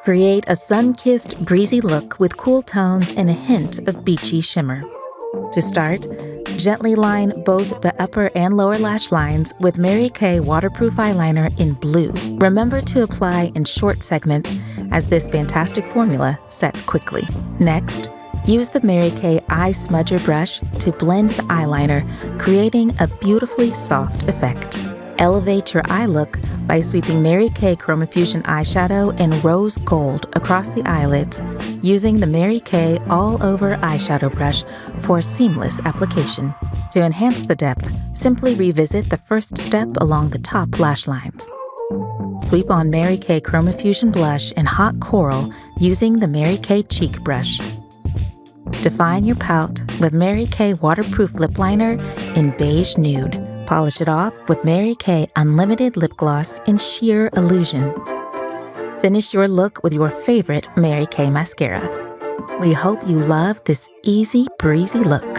Create a sun-kissed, breezy look with cool tones and a hint of beachy shimmer. To start, gently line both the upper and lower lash lines with Mary Kay waterproof eyeliner in blue. Remember to apply in short segments as this fantastic formula sets quickly. Next, use the Mary Kay Eye Smudger brush to blend the eyeliner, creating a beautifully soft effect. Elevate your eye look by sweeping Mary Kay Chromafusion eyeshadow in rose gold across the eyelids using the Mary Kay all-over eyeshadow brush for seamless application. To enhance the depth, simply revisit the first step along the top lash lines. Sweep on Mary Kay Chromafusion blush in hot coral using the Mary Kay cheek brush. Define your pout with Mary Kay waterproof lip liner in Beige Nude. Polish it off with Mary Kay Unlimited Lip Gloss in Sheer Illusion. Finish your look with your favorite Mary Kay mascara. We hope you love this easy, breezy look.